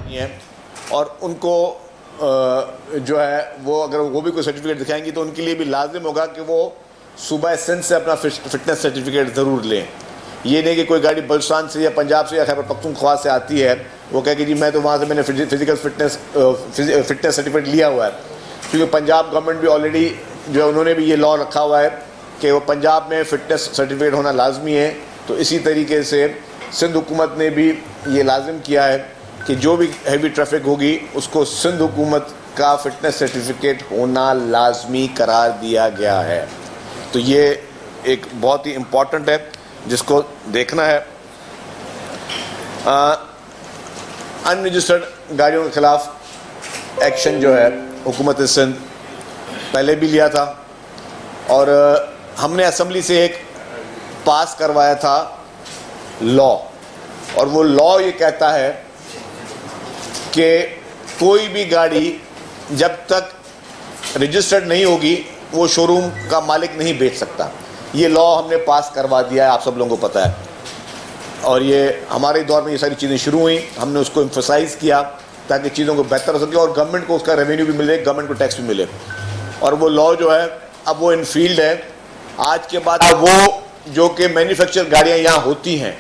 हैं और उनको जो है वो अगर वो भी कोई सर्टिफिकेट दिखाएंगी तो उनके लिए भी लाजिम होगा कि वो सूबा सिंध से अपना फिटनेस सर्टिफिकेट ज़रूर लें। ये नहीं कि कोई गाड़ी बलुचिस्तान से या पंजाब से या खैबर पख्तूनख्वा से आती है वो कहे कि जी मैं तो वहाँ से मैंने फिजिकल फिटनेस सर्टिफिकेट लिया हुआ है, क्योंकि पंजाब गवर्नमेंट भी ऑलरेडी जो है उन्होंने भी ये लॉ रखा हुआ है कि वो पंजाब में फ़िटनेस सर्टिफिकेट होना लाजमी है। तो इसी तरीके से सिंध हुकूमत ने भी ये लाजिम किया है कि जो भी हैवी ट्रैफिक होगी उसको सिंध हुकूमत का फ़िटनेस सर्टिफिकेट होना लाजमी करार दिया गया है। तो ये एक बहुत ही इम्पॉर्टेंट है जिसको देखना है। अनरजिस्टर्ड गाड़ियों के ख़िलाफ़ एक्शन जो है हुकूमत सिंध पहले भी लिया था और हमने असम्बली से एक पास करवाया था लॉ, और वो लॉ ये कहता है कि कोई भी गाड़ी जब तक रजिस्टर्ड नहीं होगी वो शोरूम का मालिक नहीं बेच सकता। ये लॉ हमने पास करवा दिया है, आप सब लोगों को पता है, और ये हमारे दौर में ये सारी चीज़ें शुरू हुई, हमने उसको एम्फसाइज़ किया ताकि चीज़ों को बेहतर हो सके और गवर्नमेंट को उसका रेवेन्यू भी मिले, गवर्नमेंट को टैक्स भी मिले। और वो लॉ जो है अब वो इन फील्ड है। आज के बाद वो जो कि मैन्युफैक्चर गाड़ियाँ यहाँ होती हैं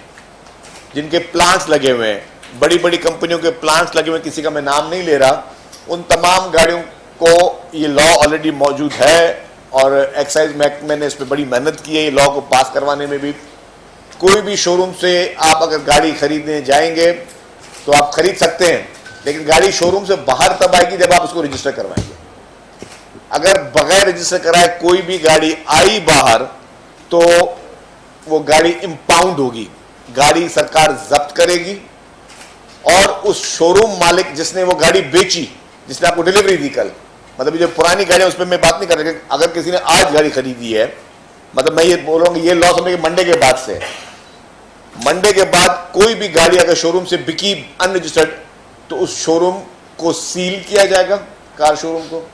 जिनके प्लांट्स लगे हुए हैं, बड़ी बड़ी कंपनियों के प्लांट्स लगे हुए हैं, किसी का मैं नाम नहीं ले रहा, उन तमाम गाड़ियों को ये लॉ ऑलरेडी मौजूद है और एक्साइज महकमे ने इस पर बड़ी मेहनत की है ये लॉ को पास करवाने में भी। कोई भी शोरूम से आप अगर गाड़ी खरीदने जाएंगे तो आप खरीद सकते हैं, लेकिन गाड़ी शोरूम से बाहर तब आएगी जब आप उसको रजिस्टर करवाएंगे। अगर बगैर रजिस्टर कराए कोई भी गाड़ी आई बाहर तो वो गाड़ी इंपाउंड होगी, गाड़ी सरकार जब्त करेगी और उस शोरूम मालिक जिसने वो गाड़ी बेची, जिसने आपको डिलीवरी दी कल, मतलब जो पुरानी गाड़ी है उस पर मैं बात नहीं कर रहा, अगर किसी ने आज गाड़ी खरीदी है, मतलब मैं ये बोल रहा हूँ कि ये लॉ समझे मंडे के बाद से, मंडे के बाद कोई भी गाड़ी अगर शोरूम से बिकी अनरजिस्टर्ड तो उस शोरूम को सील किया जाएगा, कार शोरूम को,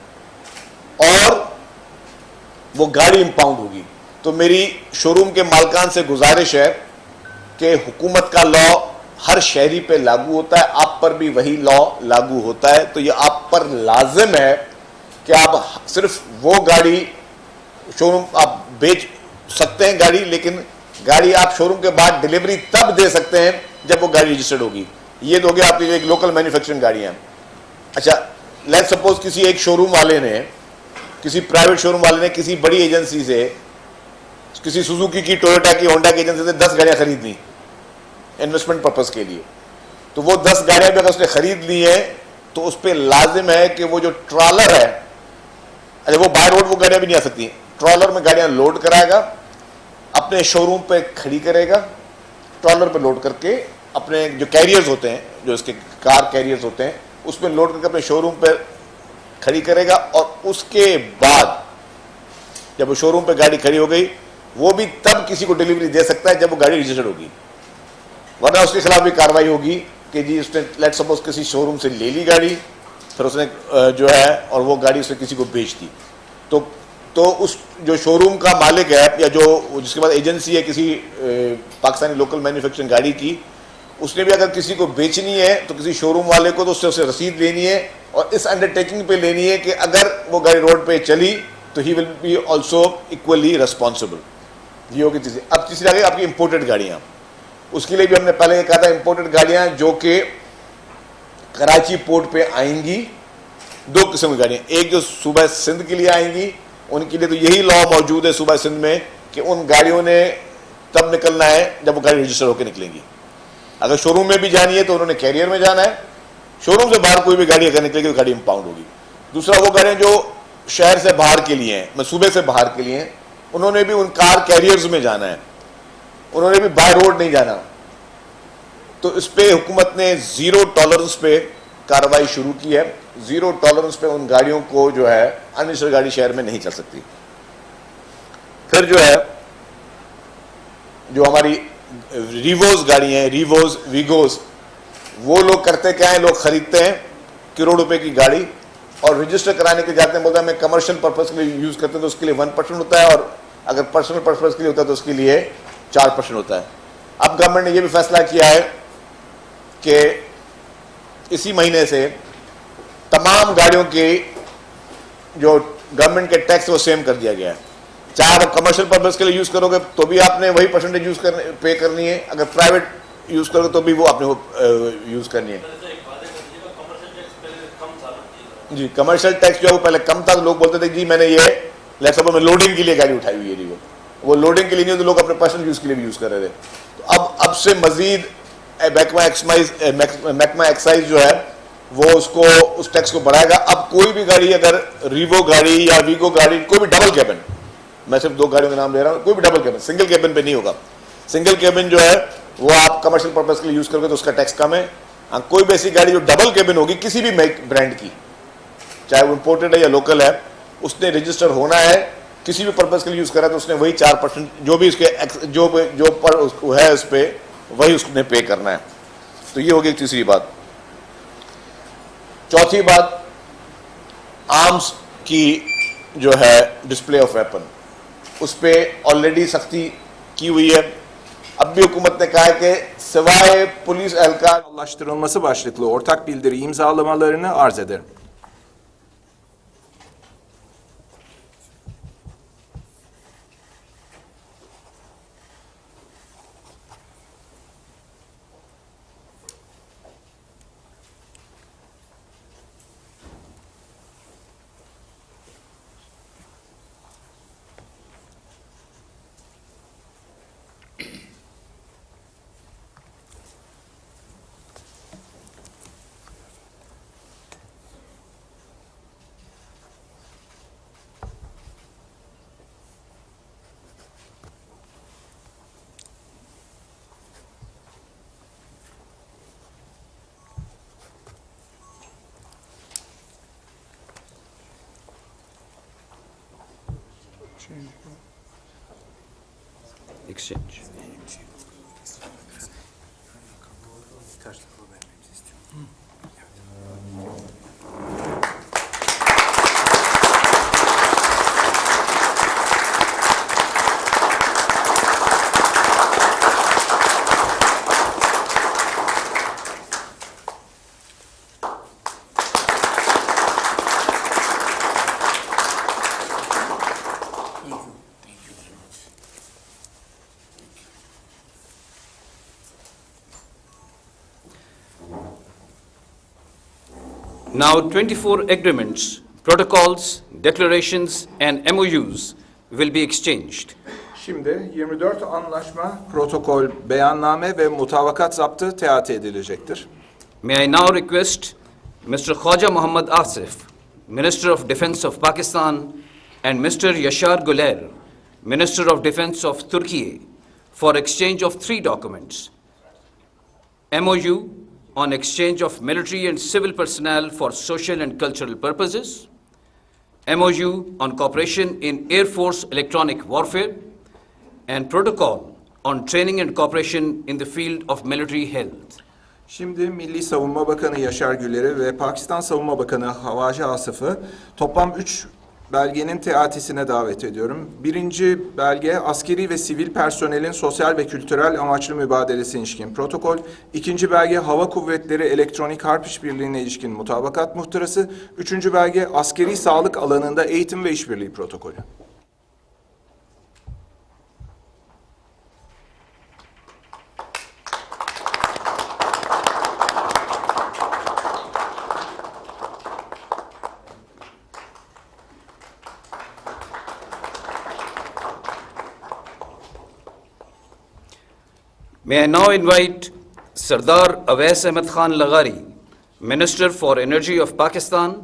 और वो गाड़ी इंपाउंड होगी। तो मेरी शोरूम के मालकान से गुजारिश है कि हुकूमत का लॉ हर शहरी पे लागू होता है, आप पर भी वही लॉ लागू होता है। तो ये आप पर लाजिम है कि आप सिर्फ वो गाड़ी शोरूम आप बेच सकते हैं गाड़ी, लेकिन गाड़ी आप शोरूम के बाद डिलीवरी तब दे सकते हैं जब वो गाड़ी रजिस्टर्ड होगी। ये तो हो गया आपकी जो एक लोकल मैन्युफैक्चरिंग गाड़ियाँ। अच्छा, लेट्स सपोज किसी एक शोरूम वाले ने, किसी प्राइवेट शोरूम वाले ने किसी बड़ी एजेंसी से, किसी सुजुकी की, टोयोटा की, होंडा की एजेंसी से 10 गाड़ियाँ खरीदनी इन्वेस्टमेंट पर्पस के लिए, तो वो 10 गाड़ियाँ भी अगर उसने खरीद ली है तो उस पर लाजिम है कि वो जो ट्रॉलर है, अरे वो बाय रोड वो गाड़ियाँ भी नहीं आ सकती, ट्रॉलर में गाड़ियाँ लोड कराएगा, अपने शोरूम पे खड़ी करेगा, ट्रॉलर पे लोड करके अपने जो कैरियर्स होते हैं, जो इसके कार कैरियर्स होते हैं, उसमें लोड करके अपने शोरूम पे खड़ी करेगा, और उसके बाद जब वो शोरूम पे गाड़ी खड़ी हो गई वो भी तब किसी को डिलीवरी दे सकता है जब वो गाड़ी रजिस्टर्ड होगी, वरना उसके खिलाफ भी कार्रवाई होगी कि जी उसने लेट सपोज किसी शोरूम से ले ली गाड़ी, फिर उसने जो है और वो गाड़ी उसने किसी को बेच दी, तो उस जो शोरूम का मालिक है या जो जिसके पास एजेंसी है किसी पाकिस्तानी लोकल मैन्युफैक्चरिंग गाड़ी की, उसने भी अगर किसी को बेचनी है तो किसी शोरूम वाले को तो उससे रसीद लेनी है और इस अंडरटेकिंग पे लेनी है कि अगर वो गाड़ी रोड पे चली तो he will be also equally responsible. ये होगी चीज़ें। अब तीसरी आ गई आपकी इम्पोर्टेड गाड़ियाँ, उसके लिए भी हमने पहले कहा था इम्पोर्टेड गाड़ियाँ जो कि कराची पोर्ट पे आएंगी, 2 किस्म की गाड़ियाँ, एक जो सूबा सिंध के लिए आएंगी उनके लिए तो यही लॉ मौजूद है सूबा सिंध में कि उन गाड़ियों ने तब निकलना है जब वो गाड़ी रजिस्टर होकर निकलेंगी। अगर शोरूम में भी जानी है तो उन्होंने कैरियर में जाना है, शोरूम से बाहर कोई भी गाड़ी अगर निकलेगी तो गाड़ी इंपाउंड होगी। दूसरा वो गाड़ियाँ जो शहर से बाहर के लिए हैं, सूबे से बाहर के लिए हैं, उन्होंने भी उन कार कैरियर्स में जाना है, उन्होंने भी बाय रोड नहीं जाना। तो इस पे हुकूमत ने 0 टॉलरेंस पे कार्रवाई शुरू की है, 0 टॉलरेंस पे उन गाड़ियों को जो है अनरजिस्टर्ड गाड़ी शहर में नहीं चल सकती। फिर जो है जो हमारी रिवोज गाड़ियाँ हैं, रिवोज वीगोज, वो लोग करते क्या है, लोग खरीदते हैं करोड़ रुपए की गाड़ी और रजिस्टर कराने के जाते हैं, बोलते हैं मैं कमर्शियल पर्पस के लिए यूज़ करते हैं तो उसके लिए 1% होता है, और अगर पर्सनल पर्पस के लिए होता है तो उसके लिए 4% होता है। अब गवर्नमेंट ने यह भी फैसला किया है कि इसी महीने से तमाम गाड़ियों के जो गवर्नमेंट के टैक्स वो सेम कर दिया गया है। चाहे आप कमर्शियल पर्पज के लिए यूज करोगे तो भी आपने वही परसेंटेज यूज करने पे करनी है, अगर प्राइवेट यूज करोगे तो भी वो आपने यूज करनी है। जी, कमर्शियल टैक्स जो है वो पहले कम था, तो लोग बोलते थे जी मैंने ये लैपटॉप में लोडिंग के लिए गाड़ी उठाई हुई है जी, वो लोडिंग के लिए नहीं, तो लोग अपने पर्सनल यूज के लिए भी यूज कर रहे थे। तो अब से मजीद महकमा एक्साइज जो है वो उसको उस टैक्स को बढ़ाएगा। अब कोई भी गाड़ी, अगर रीवो गाड़ी या वीगो गाड़ी, कोई भी डबल कैबिन, मैं सिर्फ 2 गाड़ियों का नाम ले रहा हूँ, कोई भी डबल कैबिन, सिंगल कैबिन पे नहीं होगा। सिंगल कैबिन जो है वो आप कमर्शियल पर्पज के लिए यूज करोगे तो उसका टैक्स कम है। कोई भी ऐसी गाड़ी जो डबल कैबिन होगी किसी भी ब्रांड की, चाहे वो इंपोर्टेड है या लोकल है, उसने रजिस्टर होना है, किसी भी पर्पज के लिए यूज करा तो उसने वही 4% जो भी उसके जो पर है उस पर वही उसने पे करना है। तो ये होगी तीसरी बात। चौथी बात, आर्म्स की जो है डिस्प्ले ऑफ वेपन, उस पर ऑलरेडी सख्ती की हुई है। अब भी हुकूमत ने कहा है कि सिवाय police एहलकार Anlaştırılması başlıklı ortak bildiri imzalamalarını arz ederim. Exchange. Now 24 agreements, protocols, declarations and MOUs will be exchanged. Şimdi 24 anlaşma, protokol, beyanname ve mutabakat zaptı teati edilecektir. May I now request Mr. Khwaja Mohammad Asif, Minister of Defense of Pakistan, and Mr. Yashar Guler, Minister of Defense of Turkey, for exchange of 3 documents. MOU on exchange of military and civil personnel for social and cultural purposes, MOU on cooperation in Air Force electronic warfare, and protocol on training and cooperation in the field of military health. Şimdi Milli Savunma Bakanı Yaşar Güler'i ve Pakistan Savunma Bakanı Havaji Asif'i toplam 3 belgenin teatisine davet ediyorum. Birinci belge, askeri ve sivil personelin sosyal ve kültürel amaçlı mübadelesi ilişkin protokol. İkinci belge, hava kuvvetleri elektronik harp işbirliğine ilişkin mutabakat muhtırası. Üçüncü belge, askeri sağlık alanında eğitim ve işbirliği protokolü. May I now invite Sardar Awais Ahmed Khan Laghari, Minister for Energy of Pakistan,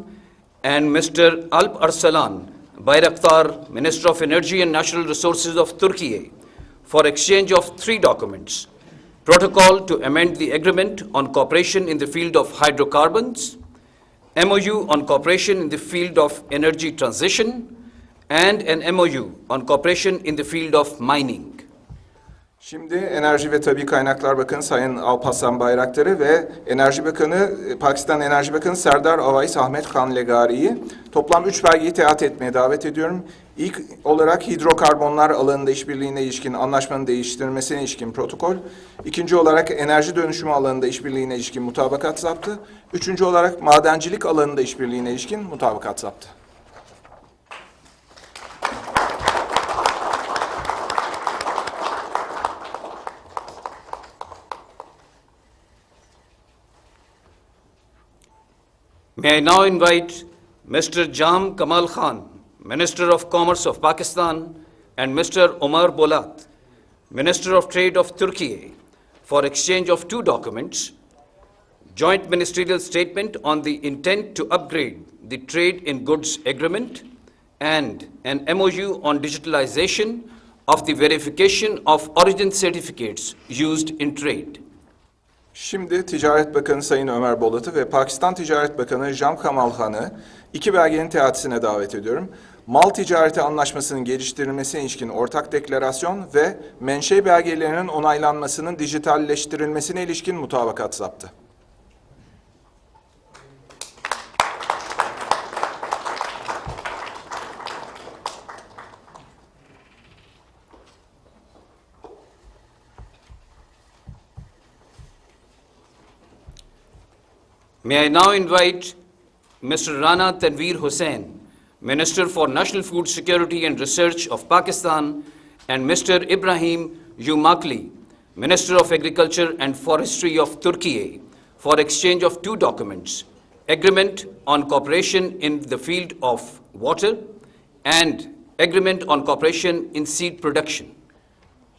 and Mr. Alp Arsalan Bayraktar, Minister of Energy and Natural Resources of Turkey, for exchange of 3 documents. Protocol to amend the agreement on cooperation in the field of hydrocarbons, MOU on cooperation in the field of energy transition, and an MOU on cooperation in the field of mining. Şimdi Enerji ve Tabii Kaynaklar Bakanı Sayın Alparslan Bayraktar'ı ve Enerji Bakanı, Pakistan Enerji Bakanı Sardar Awais Ahmed Khan Laghari'yi toplam 3 belgeyi teat etmeye davet ediyorum. İlk olarak hidrokarbonlar alanında işbirliğine ilişkin anlaşmanın değiştirilmesine ilişkin protokol. İkinci olarak enerji dönüşümü alanında işbirliğine ilişkin mutabakat zaptı. Üçüncü olarak madencilik alanında işbirliğine ilişkin mutabakat zaptı. May I now invite Mr. Jam Kamal Khan, Minister of Commerce of Pakistan, and Mr. Omar Bolat, Minister of Trade of Turkey, for exchange of two documents: joint ministerial statement on the intent to upgrade the trade in goods agreement and an MOU on digitalization of the verification of origin certificates used in trade. Şimdi Ticaret Bakanı Sayın Ömer Bolat'ı ve Pakistan Ticaret Bakanı Jam Kamal Khan'ı iki belgenin teatisine davet ediyorum. Mal ticareti anlaşmasının geliştirilmesine ilişkin ortak deklarasyon ve menşe belgelerinin onaylanmasının dijitalleştirilmesine ilişkin mutabakat zaptı. May I now invite Mr. Rana Tanveer Hussain, Minister for National Food Security and Research of Pakistan, and Mr. Ibrahim Yumakli, Minister of Agriculture and Forestry of Turkey, for exchange of two documents: agreement on cooperation in the field of water and agreement on cooperation in seed production.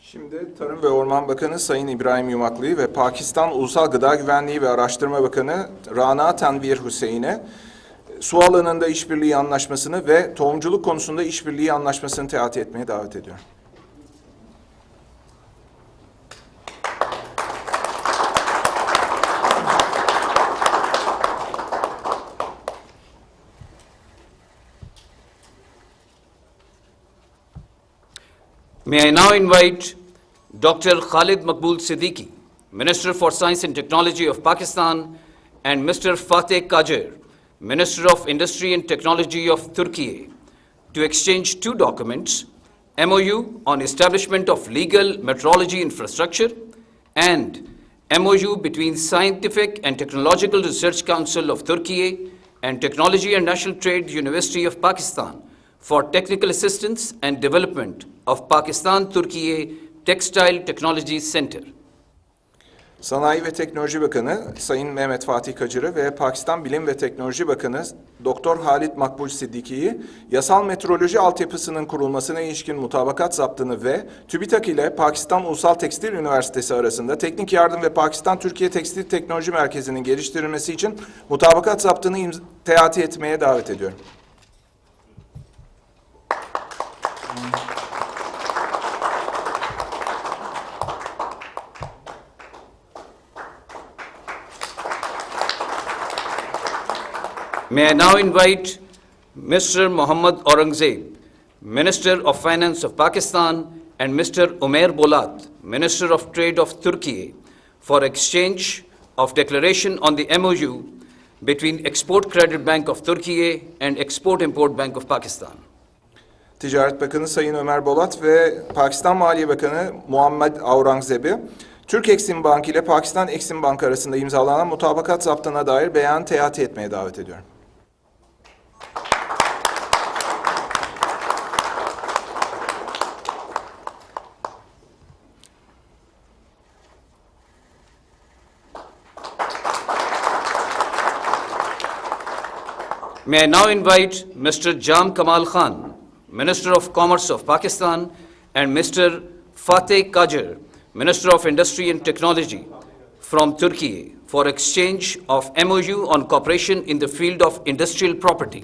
Şimdi Tarım ve Orman Bakanı Sayın İbrahim Yumaklı ve Pakistan Ulusal Gıda Güvenliği ve Araştırma Bakanı Rana Tanveer Hüseyin'e su alanında işbirliği anlaşmasını ve tohumculuk konusunda işbirliği anlaşmasını teati etmeye davet ediyorum. May I now invite Dr. Khalid Maqbool Siddiqui, Minister for Science and Technology of Pakistan, and Mr. Fateh Qajar, Minister of Industry and Technology of Turkey, to exchange two documents: MOU on establishment of legal metrology infrastructure and MOU between Scientific and Technological Research Council of Turkey and Technology and National Trade University of Pakistan for technical assistance and development of Pakistan-Turkey Textile Technology Center. Sanayi ve Teknoloji Bakanı Sayın Mehmet Fatih Kacar'ı ve Pakistan Bilim ve Teknoloji Bakanı Dr. Khalid Maqbool Siddiqui'yi yasal metroloji altyapısının kurulmasına ilişkin mutabakat zaptını ve TÜBİTAK ile Pakistan Ulusal Tekstil Üniversitesi arasında teknik yardım ve Pakistan-Türkiye Tekstil Teknoloji Merkezi'nin geliştirilmesi için mutabakat zaptını teati etmeye davet ediyorum. May I now invite Mr. Mohammad Aurangzeb, Minister of Finance of Pakistan, and Mr. Umair Bolat, Minister of Trade of Turkey, for exchange of declaration on the MOU between Export Credit Bank of Turkey and Export-Import Bank of Pakistan. Ticaret Bakanı Sayın Ömer Bolat ve Pakistan Maliye Bakanı Muhammed Aurangzeb'i Türk Eksim Bank ile Pakistan Eksim Bank arasında imzalanan mutabakat zaptına dair beyan teati etmeye davet ediyorum. May I now invite Mr. Jam Kamal Khan, Minister of Commerce of Pakistan, and Mr. Fateh Qajar, Minister of Industry and Technology from Turkey, for exchange of MOU on cooperation in the field of industrial property.